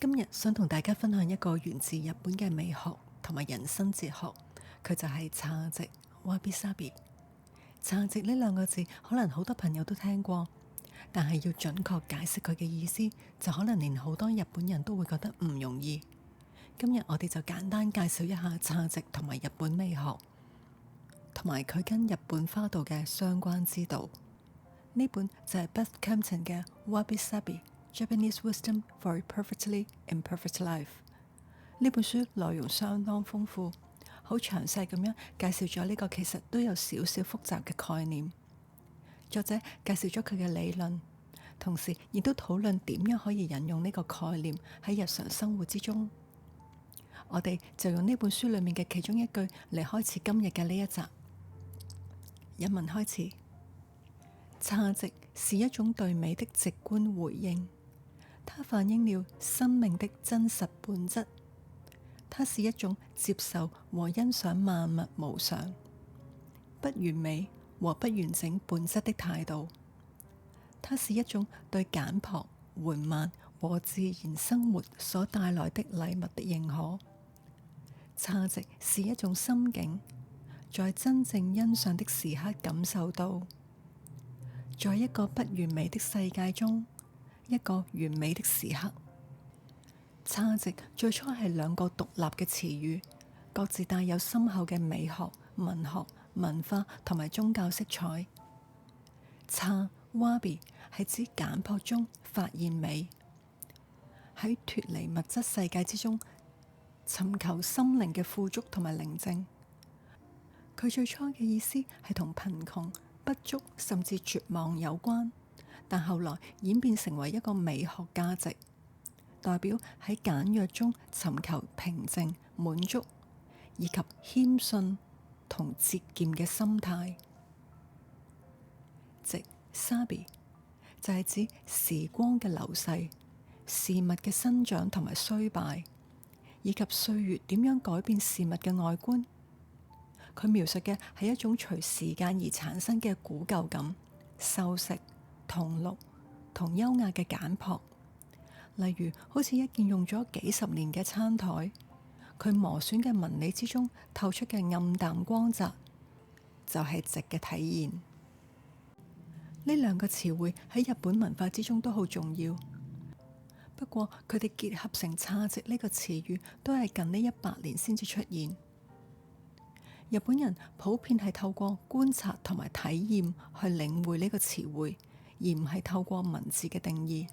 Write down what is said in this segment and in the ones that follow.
今日想同大家分享一個源自日本嘅美學同埋人生哲學，佢就係侘寂 Wabi Sabi。侘寂呢兩個字，可能好多朋友都聽過，但係要準確解釋佢嘅意思，就可能連好多日本人都會覺得唔容易。今日我哋就簡單介紹一下侘寂同埋日本美學，同埋佢跟日本花道嘅相關之道。呢本就係 Beth Campton 嘅 Wabi Sabi。Japanese Wisdom for a Perfectly Imperfect Life。 呢本書內容相當豐富，好詳細咁樣介紹咗呢個其實都有少少複雜嘅概念。作者介紹咗佢嘅理論，同時亦都討論點樣可以引用呢個概念喺日常生活之中。我哋就用呢本書裏面嘅其中一句嚟開始今日嘅呢一集。引文開始：侘寂是一種對美的直觀回應，它反映了生命的真實本質，它是一種接受和欣賞萬物無常、不完美和不完整本質的態度，它是一種對簡樸、緩慢和自然生活所帶來的禮物的認可。侘寂是一種心境，在真正欣賞的時刻感受到，在一個不完美的世界中，一個完美的時刻。侘寂最初係兩個獨立嘅詞語，各自帶有深厚嘅美學、文學、文化同埋宗教色彩。侘 Wabi 係指簡樸中發現美，喺脫離物質世界之中尋求心靈嘅富足同埋寧靜。佢最初嘅意思係同貧窮、不足甚至絕望有關，但後來演變成為一個美學價值，代表喺簡約中尋求平靜、滿足，以及謙遜同節儉嘅心態。寂 Sabi 就係指時光嘅流逝、事物嘅生長同埋衰敗，以及歲月點樣改變事物嘅外觀。佢描述嘅係一種隨時間而產生嘅古舊感、修飾、同綠同優雅嘅簡樸。例如好似一件用咗幾十年嘅餐台，佢磨損嘅紋理之中透出嘅暗淡光澤，就係寂嘅體現。呢兩個詞彙喺日本文化之中都好重要，不過佢哋結合成侘寂呢個詞語都係近呢100年先至出現。日本人普遍係透過觀察同埋體驗去領會呢個詞彙，而唔係透過文字嘅定義。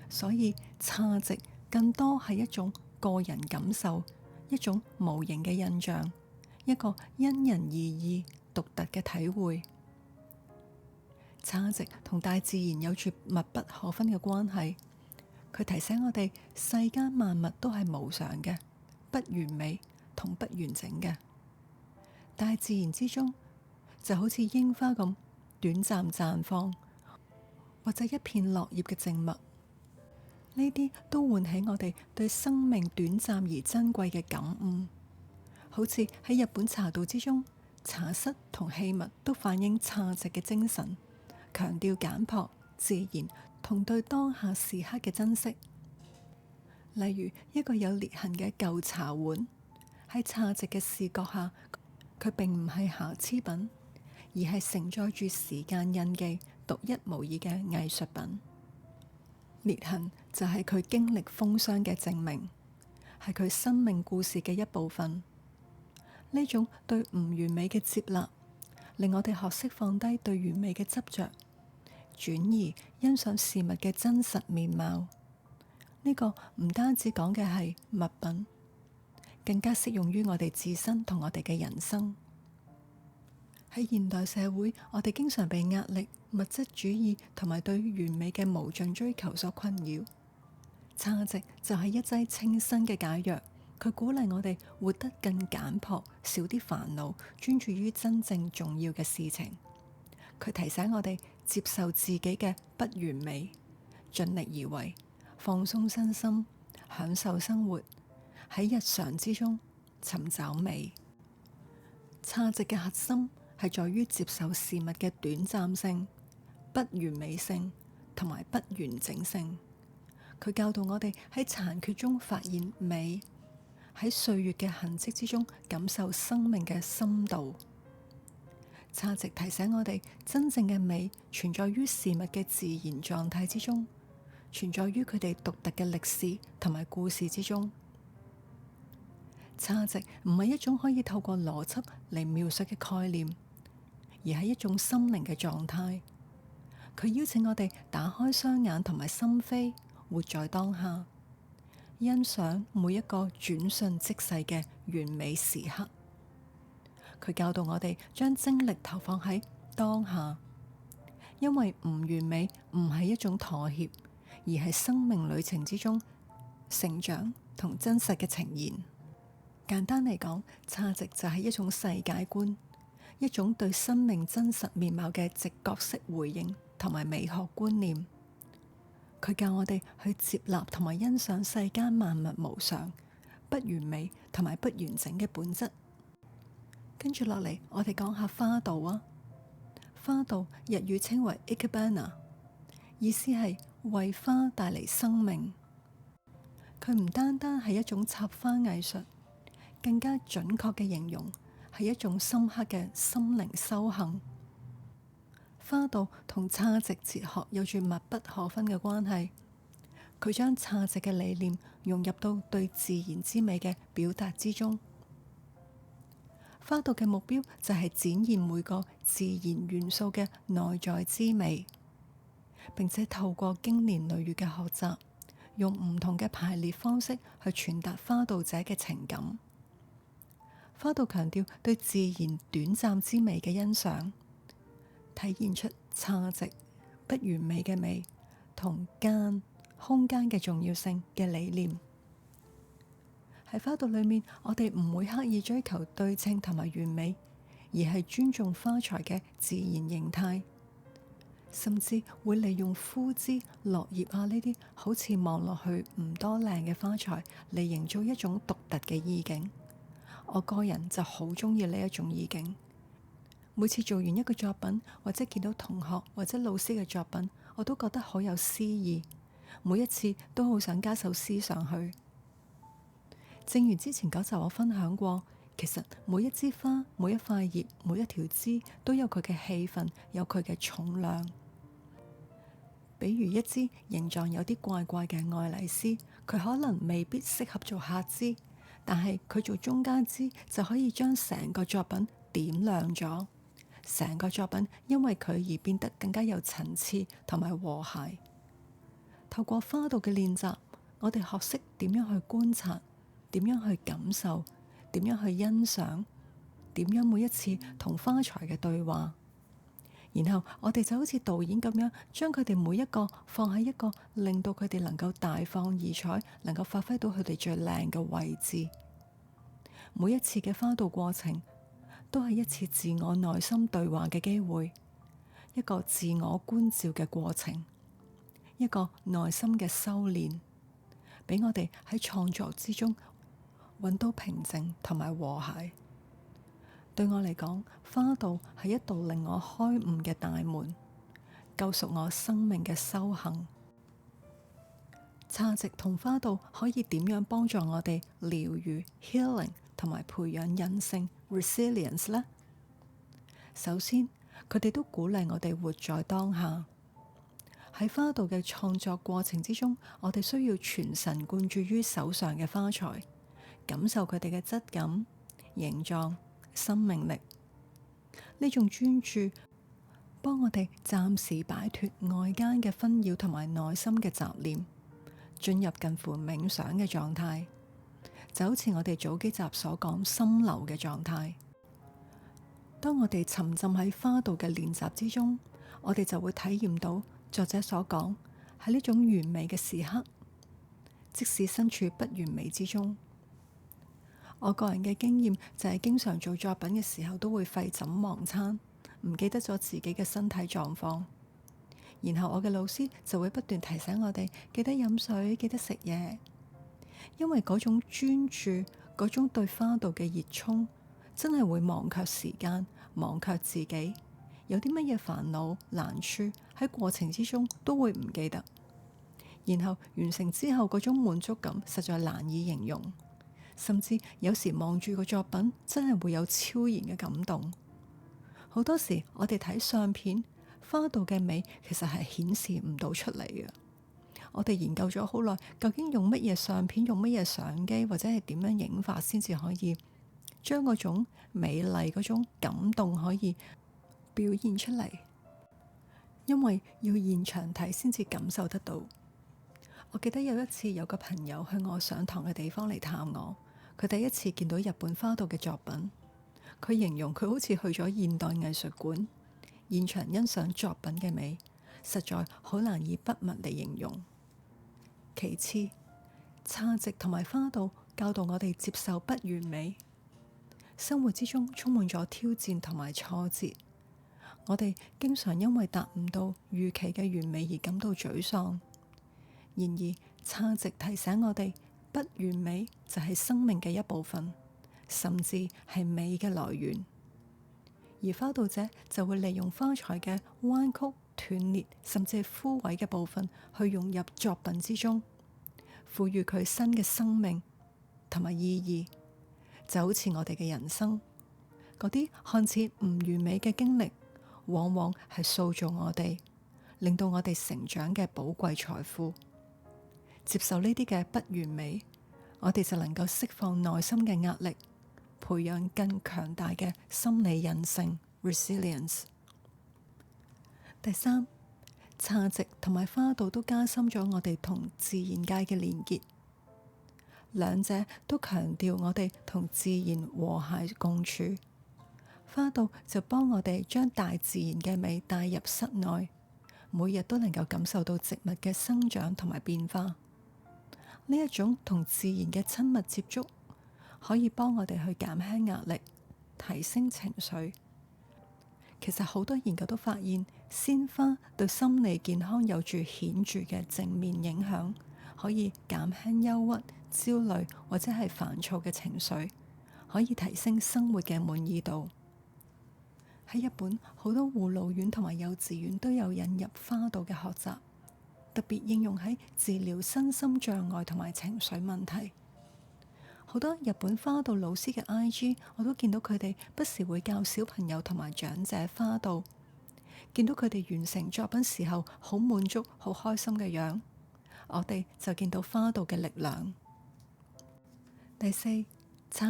所以侘寂更多係一種個人感受，一種無形嘅印象，一個因人而異獨特嘅體會。侘寂同大自然有住密不可分嘅關係，佢提醒我哋世間萬物都係無常嘅、不完美同不完整嘅。大自然之中就好似櫻花咁短暫綻放，或者一片落葉嘅靜默，呢啲都喚起我哋對生命短暫而珍貴嘅感悟。好似喺日本茶道之中，茶室同器物都反映侘寂嘅精神，強調簡樸、自然同對當下時刻嘅珍惜。例如一個有裂痕嘅舊茶碗，喺侘寂嘅視覺下，佢並唔係瑕疵品，而係承載住時間印記、獨一無二嘅藝術品。裂痕就係佢經歷風霜嘅證明，係佢生命故事嘅一部分。呢種對唔完美嘅接納，令我哋學識放低對完美嘅執着，轉而欣賞事物嘅真實面貌。呢個唔單止講嘅係物品，更加適用於我哋自身同我哋嘅人生。喺現代社會，我哋經常被壓力、物質主義同埋對完美嘅無盡追求所困擾。侘寂就係一劑清新嘅解藥，佢鼓勵我哋活得更簡樸，少啲煩惱，專注於真正重要嘅事情。佢提醒我哋接受自己嘅不完美，盡力而為，放鬆身心，享受生活，喺日常之中尋找美。侘寂嘅核心係在於接受事物嘅短暫性、不完美性同埋不完整性。佢教導我哋喺殘缺中發現美，喺歲月嘅痕跡之中感受生命嘅深度。侘寂提醒我哋，真正嘅美存在於事物嘅自然狀態之中，存在於佢哋獨特嘅歷史同埋故事之中。侘寂唔係一種可以透過邏輯嚟描述嘅概念，而係一種心靈嘅狀態。佢邀請我哋打開雙眼同埋心扉，活在當下，欣賞每一個轉瞬即逝嘅完美時刻。佢教導我哋將精力投放喺當下，因為唔完美唔係一種妥協，而係生命旅程之中成長同真實嘅呈現。簡單嚟講，侘寂就係一種世界觀，一種對生命真實面貌嘅直覺式回應同埋美學觀念。佢教我哋去接納同埋欣賞世間萬物無常、不完美同埋不完整嘅本質。跟住落嚟，我哋講下花道啊。花道日語稱為 Ikebana， 意思係為花帶嚟生命。佢唔單單係一種插花藝術，更加準確嘅形容係一種深刻嘅心靈修行。花道同侘寂哲學有住密不可分嘅關係。佢將侘寂嘅理念融入到對自然之美嘅表達之中。花道嘅目標就係展現每個自然元素嘅內在之美，並且透過經年累月嘅學習，用唔同嘅排列方式去傳達花道者嘅情感。花道強調對自然短暫之美嘅欣賞，體現出侘寂不完美嘅美同空間嘅重要性嘅理念。喺花道裏面，我哋唔會刻意追求對稱同埋完美，而係尊重花材嘅自然形態，甚至會利用枯枝、落葉啊呢啲好似望落去唔多靚嘅花材嚟營造一種獨特嘅意境。我個人就好鍾意呢一種意境。每次做完一個作品，或者見到同學或者老師嘅作品，我都覺得好有詩意，每一次都好想加首詩上去。正如之前9集我分享過，其實每一支花、每一塊葉、每一條枝都有佢嘅氣氛，有佢嘅重量。比如一支形狀有啲怪怪嘅愛麗絲，佢可能未必適合做客枝，但係佢做中間枝就可以將成個作品點亮咗。成個作品因為佢而變得更加有層次同埋和諧。透過花道嘅練習，我哋學識點樣去觀察，點樣去感受，點樣去欣賞，點樣每一次同花材嘅對話。然後我哋就好似導演咁樣，將佢哋每一個放喺一個令到佢哋能夠大放異彩，能夠發揮到佢哋最靚嘅位置。每一次嘅花道過程都係一次自我內心對話嘅機會，一個自我觀照嘅過程，一個內心嘅修煉，俾我哋喺創作之中揾到平靜同埋和諧。對我嚟講，花道係一道令我開悟嘅大門，救贖我生命嘅修行。侘寂同花道可以點樣幫助我哋療癒 healing 同埋培養韌性 resilience 呢？首先，佢哋都鼓勵我哋活在當下。喺花道嘅創作過程之中，我哋需要全神貫注於手上嘅花材，感受佢哋嘅質感、形狀、生命力。呢種專注幫我哋暫時擺脫外間嘅紛擾同埋內心嘅雜念，進入近乎冥想嘅狀態，就好似我哋早幾集所講心流嘅狀態。當我哋沉浸喺花道嘅練習之中，我哋就會體驗到作者所講喺呢種完美嘅時刻，即使身處不完美之中。我個人嘅經驗就係經常做作品嘅時候都會廢寢忘餐，唔記得咗自己嘅身體狀況。然後我嘅老師就會不斷提醒我哋記得飲水，記得食嘢。因為嗰種專注，嗰種對花道嘅熱衷，真係會忘卻時間，忘卻自己。有啲乜嘢煩惱難處喺過程之中都會唔記得。然後完成之後嗰種滿足感實在難以形容，甚至有時望住個作品真係會有超然嘅感動。好多時我哋睇相片，花道嘅美其實係顯示唔到出嚟嘅。我哋研究咗好耐，究竟用乜嘢相片、用乜嘢相機或者係點樣影法先至可以將嗰種美麗、嗰種感動可以表現出嚟？因為要現場睇先至感受得到。我記得有一次有個朋友去我上堂嘅地方嚟探我，佢第一次見到日本花道嘅作品，佢形容佢好似去咗現代藝術館，現場欣賞作品嘅美，實在好難以筆墨嚟形容。其次，侘寂同埋花道教導我哋接受不完美。生活之中充滿咗挑戰同埋挫折，我哋經常因為達唔到預期嘅完美而感到沮喪。然而，侘寂提醒我哋，不完美就係生命嘅一部分，甚至係美嘅來源。而花道者就會利用花材嘅彎曲、斷裂，甚至係枯萎嘅部分，去融入作品之中，賦予佢新嘅生命同埋意義。就好似我哋嘅人生，嗰啲看似唔完美嘅經歷，往往係塑造我哋，令到我哋成長嘅寶貴財富。接受呢啲嘅不完美，我哋就能夠釋放內心嘅壓力，培養更強大嘅心理韌性 （resilience）。第三，侘寂同埋花道都加深咗我哋同自然界嘅連結，兩者都強調我哋同自然和諧共處。花道就幫我哋將大自然嘅美帶入室內，每日都能夠感受到植物嘅生長同埋變化。呢一種同自然嘅親密接觸，可以幫我哋去減輕壓力，提升情緒。其實好多研究都發現，鮮花對心理健康有住顯著嘅正面影響，可以減輕憂鬱、焦慮或者係煩躁嘅情緒，可以提升生活嘅滿意度。喺日本，好多護老院同埋幼稚園都有引入花道嘅學習，特別應用喺治療身心障礙同埋情緒問題。好多日本花道老師嘅 IG， 我都見到佢哋不時會教小朋友同埋長者花道，見到佢哋完成作品時候好滿足、好開心嘅樣，我哋就見到花道嘅力量。第四，侘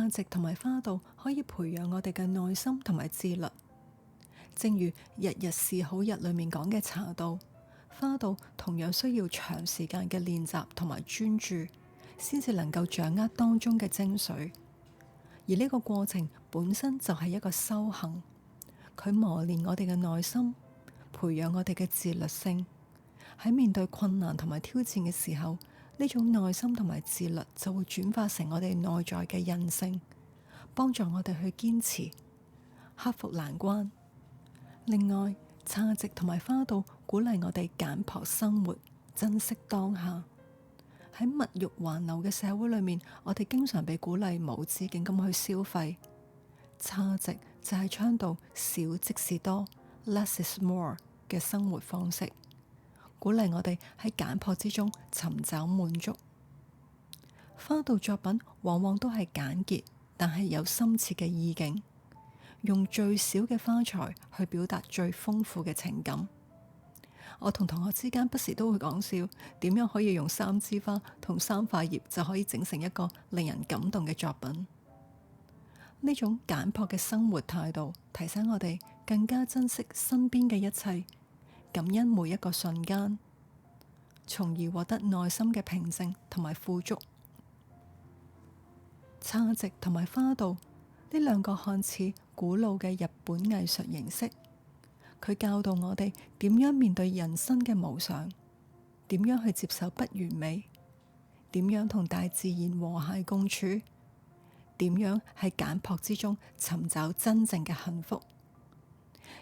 寂同埋花道可以培養我哋嘅耐心同埋自律。正如日日是好日裏面講嘅茶道，花道同樣需要長時間嘅練習同埋專注，先至能夠掌握當中嘅精髓。而呢個過程本身就係一個修行，佢磨練我哋嘅耐心，培養我哋嘅自律性。喺面對困難同埋挑戰嘅時候，呢種耐心同埋自律就會轉化成我哋內在嘅韌性，幫助我哋去堅持，克服難關。另外，侘寂同埋花道鼓勵我哋簡樸生活，珍惜當下。喺物慾橫流嘅社會裏面，我哋經常被鼓勵無止境咁去消費。侘寂就係倡導少即是多 （less is more） 嘅生活方式，鼓勵我哋喺簡樸之中尋找滿足。花道作品往往都係簡潔，但係有深切嘅意境，用最少嘅花材去表達最豐富嘅情感。我同同學之間不時都會講笑，點樣可以用3支花同3塊葉就可以整成一個令人感動嘅作品。呢種簡樸嘅生活態度，提醒我哋更加珍惜身邊嘅一切，感恩每一個瞬間，從而獲得內心嘅平靜同埋富足。侘寂同埋花道呢兩個看似古老嘅日本藝術形式，佢教導我哋點樣面對人生嘅無常，點樣去接受不完美，點樣同大自然和諧共處，點樣喺簡樸之中尋找真正嘅幸福。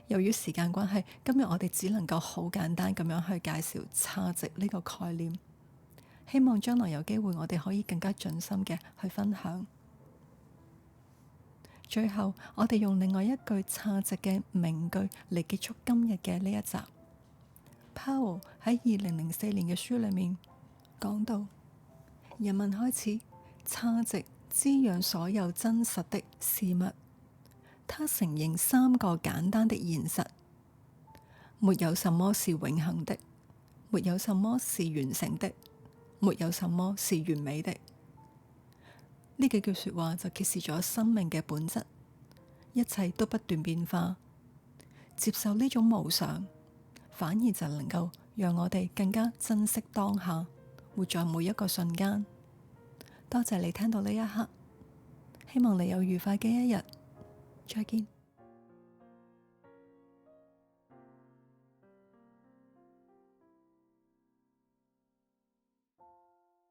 由於時間關係，今日我哋只能夠好簡單咁樣去介紹侘寂呢個概念。希望將來有機會我哋可以更加盡心嘅去分享。最後，我哋用另外一句侘寂嘅名句嚟結束今日嘅呢一集。Powell 喺2004年嘅書裏面講到人民開始差值滋養所有真實的事物，他承認三個簡單的現實：沒有什麼是永恆的，沒有什麼是完成的，沒有什麼是完美的。呢幾句說話就揭示咗生命嘅本質，一切都不斷變化。接受呢種無常，反而就能夠讓我哋更加珍惜當下，活在每一個瞬間。多謝你聽到呢一刻，希望你有愉快嘅一日，再見。